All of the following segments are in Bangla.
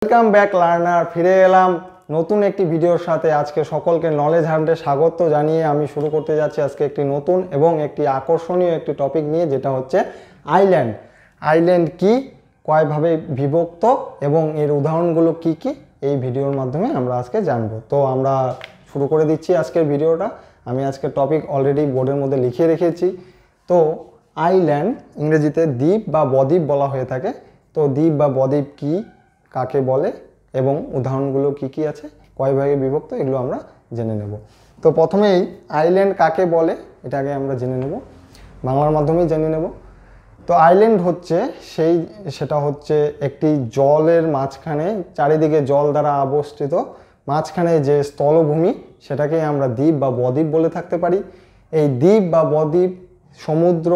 ওয়েলকাম ব্যাক লার্নার, ফিরে এলাম নতুন একটি ভিডিওর সাথে। আজকে সকলকে নলেজ হান্টে স্বাগত জানিয়ে আমি শুরু করতে যাচ্ছি আজকে একটি নতুন এবং একটি আকর্ষণীয় একটি টপিক নিয়ে, যেটা হচ্ছে আইল্যান্ড। আইল্যান্ড কি, কয়ভাবে বিভক্ত এবং এর উদাহরণগুলো কি কি, এই ভিডিওর মাধ্যমে আমরা আজকে জানবো। তো আমরা শুরু করে দিচ্ছি আজকের ভিডিওটা। আমি আজকের টপিক অলরেডি বোর্ডের মধ্যে লিখে রেখেছি। তো আইল্যান্ড ইংরেজিতে দ্বীপ বা বদ্বীপ বলা হয়ে থাকে। তো দ্বীপ বা বদ্বীপ কি, কাকে বলে এবং উদাহরণগুলো কি কি আছে, কয় ভাগে বিভক্ত, এগুলো আমরা জেনে নেব। তো প্রথমেই আইল্যান্ড কাকে বলে এটাকে আমরা জেনে নেব, বাংলার মাধ্যমেই জেনে নেব। তো আইল্যান্ড হচ্ছে সেটা হচ্ছে একটি জলের মাঝখানে, চারিদিকে জল দ্বারা আবর্তিত মাঝখানে যে স্থলভূমি, সেটাকে আমরা দ্বীপ বা বদ্বীপ বলে থাকতে পারি। এই দ্বীপ বা বদ্বীপ সমুদ্র,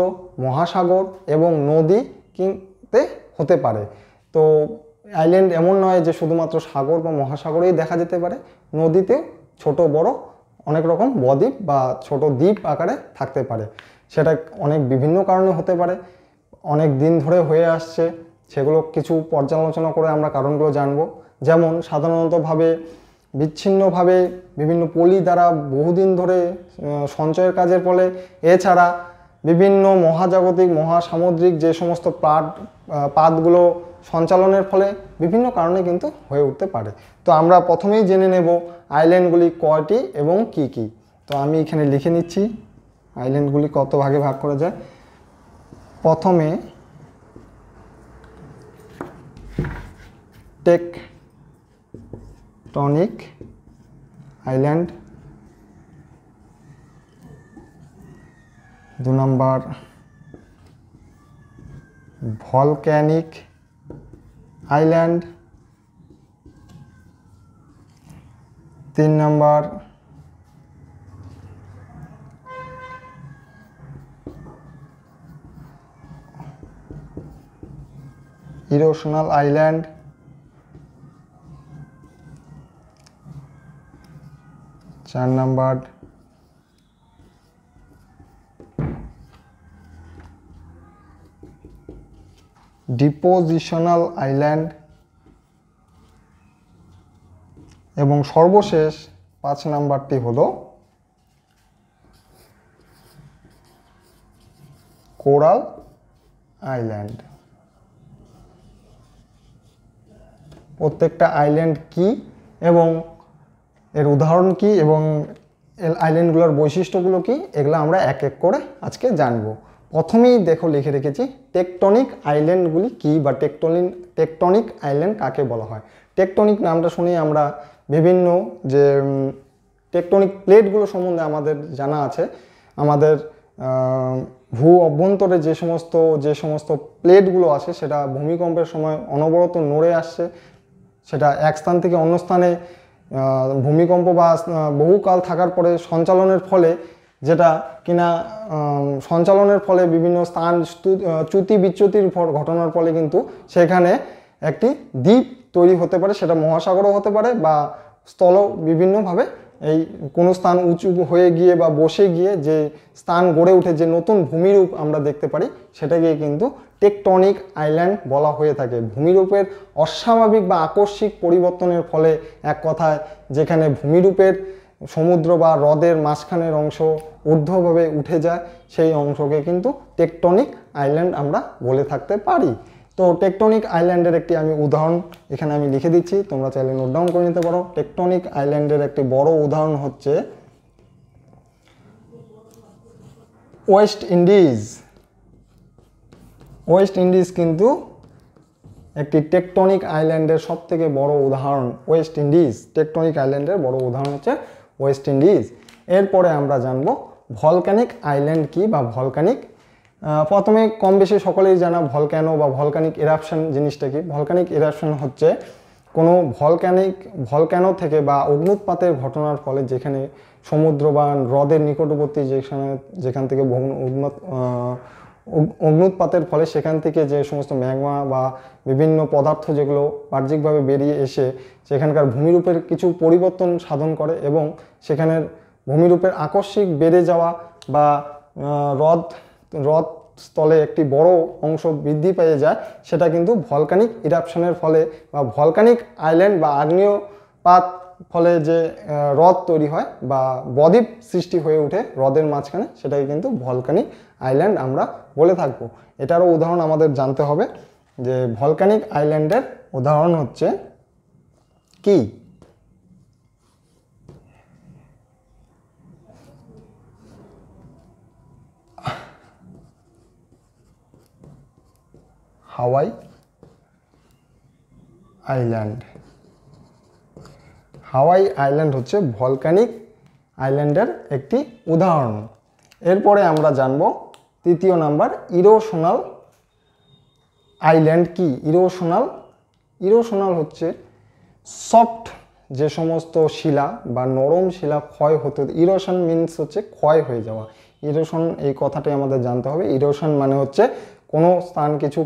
মহাসাগর এবং নদী কিনতে হতে পারে। তো আইল্যান্ড এমন নয় যে শুধুমাত্র সাগর বা মহাসাগরেই দেখা যেতে পারে, নদীতে ছোট বড় অনেক রকম বদ্বীপ বা ছোট দ্বীপ আকারে থাকতে পারে। সেটা অনেক বিভিন্ন কারণে হতে পারে, অনেক দিন ধরে হয়ে আসছে, সেগুলো কিছু পর্যালোচনা করে আমরা কারণগুলো জানব। যেমন সাধারণতভাবে বিচ্ছিন্নভাবে বিভিন্ন পলি দ্বারা বহুদিন ধরে সঞ্চয়ের কাজের ফলে, এছাড়া বিভিন্ন মহাজাগতিক মহাসামুদ্রিক যে সমস্ত পাতগুলো সঞ্চালনের ফলে বিভিন্ন কারণে কিন্তু হয়ে উঠতে পারে। তো আমরা প্রথমেই জেনে নেব আইল্যান্ডগুলি কয়টি এবং কি কি। তো আমি এখানে লিখে নিচ্ছি আইল্যান্ডগুলি কত ভাগে ভাগ করা যায়। প্রথমে টেকটনিক আইল্যান্ড, 2 নম্বর ভলক্যানিক আইল্যান্ড, 3 নম্বর ইরোশনাল আইল্যান্ড, 4 নম্বর ডিপোজিশনাল আইল্যান্ড এবং সর্বশেষ 5 নাম্বারটি হলো কোরাল আইল্যান্ড। প্রত্যেকটা আইল্যান্ড কি এবং এর উদাহরণ কি এবং আইল্যান্ডগুলোর বৈশিষ্ট্যগুলো কি, এগুলো আমরা এক এক করে আজকে জানবো। প্রথমেই দেখো লিখে রেখেছি টেকটনিক আইল্যান্ডগুলি কি বা টেকটনিক আইল্যান্ড কাকে বলা হয়। টেকটনিক নামটা শুনেই আমরা বিভিন্ন যে টেকটনিক প্লেটগুলো সম্বন্ধে আমাদের জানা আছে। আমাদের ভূ অভ্যন্তরে যে সমস্ত প্লেটগুলো আছে, সেটা ভূমিকম্পের সময় অনবরত নড়ে আসছে। সেটা এক স্থান থেকে অন্য স্থানে ভূমিকম্প বা বহুকাল থাকার পরে সঞ্চালনের ফলে, যেটা কিনা সঞ্চালনের ফলে বিভিন্ন স্থান চ্যুতি বিচ্যুতির ঘটনার ফলে কিন্তু সেখানে একটি দ্বীপ তৈরি হতে পারে। সেটা মহাসাগরও হতে পারে বা স্থল, বিভিন্নভাবে এই কোনো স্থান উঁচু হয়ে গিয়ে বা বসে গিয়ে যে স্থান গড়ে উঠে যে নতুন ভূমিরূপ আমরা দেখতে পারি, সেটাকে কিন্তু টেকটনিক আইল্যান্ড বলা হয়ে থাকে। ভূমিরূপের অস্বাভাবিক বা আকস্মিক পরিবর্তনের ফলে, এক কথায় যেখানে ভূমিরূপের সমুদ্র বা হ্রদের মাঝখানের অংশ ঊর্ধ্বভাবে উঠে যায়, সেই অংশকে কিন্তু টেকটনিক আইল্যান্ড আমরা বলে থাকতে পারি। তো টেকটনিক আইল্যান্ডের একটি আমি উদাহরণ এখানে আমি লিখে দিচ্ছি, তোমরা চাইলে নোট ডাউন করে নিতে পারো। টেকটনিক আইল্যান্ডের একটি বড় উদাহরণ হচ্ছে ওয়েস্ট ইন্ডিজ। ওয়েস্ট ইন্ডিজ কিন্তু একটি টেকটনিক আইল্যান্ডের সব থেকে বড় উদাহরণ। ওয়েস্ট ইন্ডিজ টেকটনিক আইল্যান্ডের বড় উদাহরণ হচ্ছে ওয়েস্ট ইন্ডিজ। এরপরে আমরা জানব ভলক্যানিক আইল্যান্ড কি বা ভলক্যানিক। প্রথমে কম বেশি সকলেই জানা ভলক্যানো বা ভলক্যানিক ইরাপশন জিনিসটা কি। ভলক্যানিক ইরাপশন হচ্ছে কোনো ভলক্যানো থেকে বা অগ্নুৎপাতের ঘটনার ফলে, যেখানে সমুদ্র বা হ্রদের নিকটবর্তী যেখান থেকে অগ্নুৎপাতের ফলে সেখান থেকে যে সমস্ত ম্যাগমা বা বিভিন্ন পদার্থ যেগুলো বাহ্যিকভাবে বেরিয়ে এসে সেখানকার ভূমিরূপের কিছু পরিবর্তন সাধন করে এবং সেখানের ভূমিরূপের আকস্মিক বেড়ে যাওয়া বা হ্রদ স্থলে একটি বড় অংশ বৃদ্ধি পেয়ে যায়, সেটা কিন্তু ভলকানিক ইরাপশনের ফলে বা ভলকানিক আইল্যান্ড বা আগ্নেয়পাত ফলে যে হ্রদ তৈরি হয় বা বদ্বীপ সৃষ্টি হয়ে ওঠে হ্রদের মাঝখানে, সেটাকে কিন্তু ভলকানিক আইল্যান্ড আমরা বলে থাকবো। এটারও উদাহরণ আমাদের জানতে হবে, যে ভলকানিক আইল্যান্ডের উদাহরণ হচ্ছে কি? হাওয়াই আইল্যান্ড। হাওয়াই আইল্যান্ড হচ্ছে ভলকানিক আইল্যান্ডের একটি উদাহরণ। এরপরে আমরা জানব তৃতীয় নাম্বার, ইরোশনাল আইল্যান্ড কি? ইরোশনাল হচ্ছে সফট যে সমস্ত শিলা বা নরম শিলা ক্ষয় হতে, ইরোশন মিনস হচ্ছে ক্ষয় হয়ে যাওয়া। ইরোশন এই কথাটাই আমাদের জানতে হবে। ইরোশন মানে হচ্ছে কোনো স্থান কিছু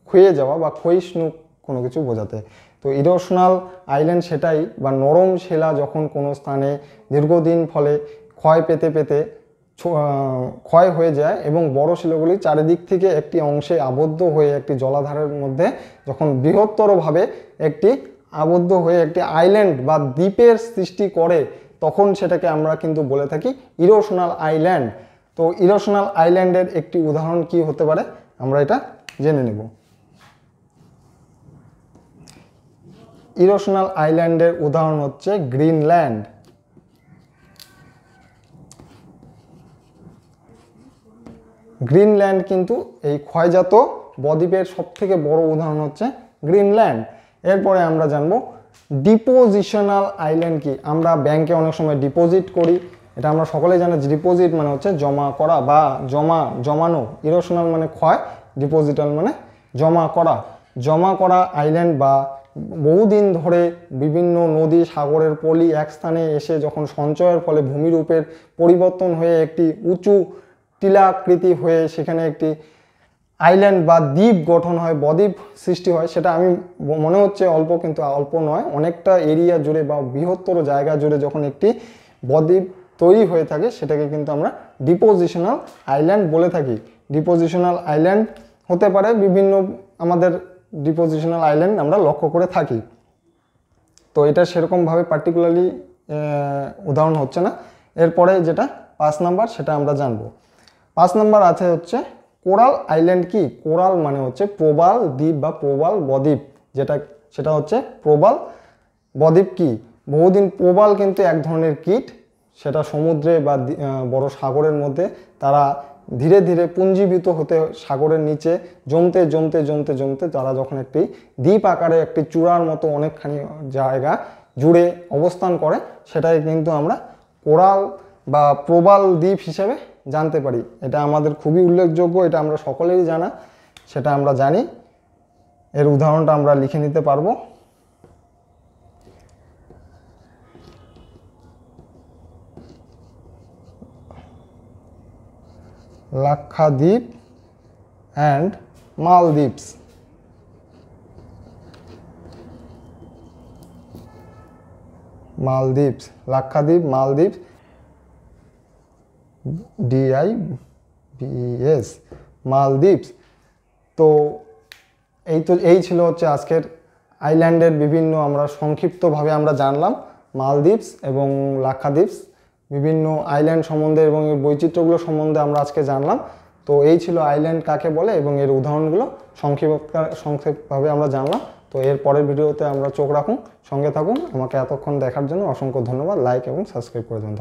ক্ষয়ে যাওয়া বা ক্ষয়িষ্ণু কোনো কিছু বোঝাতে। তো ইরোশনাল আইল্যান্ড সেটাই, বা নরম শিলা যখন কোনো স্থানে দীর্ঘদিন ফলে ক্ষয় পেতে পেতে ক্ষয় হয়ে যায় এবং বড় শিলাগুলি চারিদিক থেকে একটি অংশে আবদ্ধ হয়ে একটি জলাধারের মধ্যে যখন বৃহত্তরভাবে একটি আবদ্ধ হয়ে একটি আইল্যান্ড বা দ্বীপের সৃষ্টি করে, তখন সেটাকে আমরা কিন্তু বলে থাকি ইরোশনাল আইল্যান্ড। তো ইরোশনাল আইল্যান্ডের একটি উদাহরণ কি হতে পারে আমরা এটা জেনে নেব। ইরোশনাল আইল্যান্ডের উদাহরণ হচ্ছে গ্রিনল্যান্ড। গ্রিনল্যান্ড কিন্তু এই ক্ষয়জাত বদ্বীপের সবথেকে বড় উদাহরণ হচ্ছে গ্রিনল্যান্ড। এরপরে আমরা জানবো ডিপোজিশনাল আইল্যান্ড কি? আমরা ব্যাংকে অনেক সময় ডিপোজিট করি, এটা আমরা সকলেই জানি। ডিপোজিট মানে হচ্ছে জমা করা বা জমানো। ইরোশনাল মানে ক্ষয়, ডিপোজিটাল মানে জমা করা আইল্যান্ড বা বহুদিন ধরে বিভিন্ন নদী সাগরের পলি এক স্থানে এসে যখন সঞ্চয়ের ফলে ভূমিরূপের পরিবর্তন হয়ে একটি উঁচু টিলাকৃতি হয়ে সেখানে একটি আইল্যান্ড বা দ্বীপ গঠন হয়, বদ্বীপ সৃষ্টি হয়। সেটা আমি মনে হচ্ছে অল্প, কিন্তু অল্প নয়, অনেকটা এরিয়া জুড়ে বা বৃহত্তর জায়গা জুড়ে যখন একটি বদ্বীপ তৈরি হয়ে থাকে, সেটাকে কিন্তু আমরা ডিপোজিশনাল আইল্যান্ড বলে থাকি। ডিপোজিশনাল আইল্যান্ড হতে পারে বিভিন্ন, আমাদের ডিপোজিশনাল আইল্যান্ড আমরা লক্ষ্য করে থাকি। তো এটা সেরকমভাবে পার্টিকুলারলি উদাহরণ হচ্ছে না। এরপরে যেটা 5 নাম্বার, সেটা আমরা জানবো। 5 নাম্বার আছে হচ্ছে কোরাল আইল্যান্ড কি? কোরাল মানে হচ্ছে প্রবাল দ্বীপ বা প্রবাল বদ্বীপ, সেটা হচ্ছে প্রবাল বদ্বীপ কি? বহুদিন প্রবাল কিন্তু এক ধরনের কীট, সেটা সমুদ্রে বা বড় সাগরের মধ্যে তারা ধীরে ধীরে পুঞ্জীভূত হতে সাগরের নিচে জমতে তারা যখন একটি দ্বীপ আকারে একটি চূড়ার মতো অনেকখানি জায়গা জুড়ে অবস্থান করে, সেটাই কিন্তু আমরা কোরাল বা প্রবাল দ্বীপ হিসেবে জানতে পারি। এটা আমাদের খুবই উল্লেখযোগ্য, এটা আমরা সকলেই জানা, সেটা আমরা জানি। এর উদাহরণটা আমরা লিখে নিতে পারবো। Lakshadweep and Maldives. লাক্ষাদ্বীপ, মালদ্বীপ, DIBS, মালদ্বীপস। তো এই ছিল হচ্ছে আজকের আইল্যান্ডের বিভিন্ন, আমরা সংক্ষিপ্তভাবে আমরা জানলাম মালদ্বীপস এবং লাক্ষাদ্বীপস, বিভিন্ন আইল্যান্ড সম্বন্ধে এবং এর বৈচিত্র্যগুলো সম্বন্ধে আমরা আজকে জানলাম। তো এই ছিল আইল্যান্ড কাকে বলে এবং এর উদাহরণগুলো সংক্ষেপভাবে আমরা জানলাম। তো এর পরের ভিডিওতে আমরা চোখ রাখুন, সঙ্গে থাকুন। আমাকে এতক্ষণ দেখার জন্য অসংখ্য ধন্যবাদ। লাইক এবং সাবস্ক্রাইব করে দেবেন।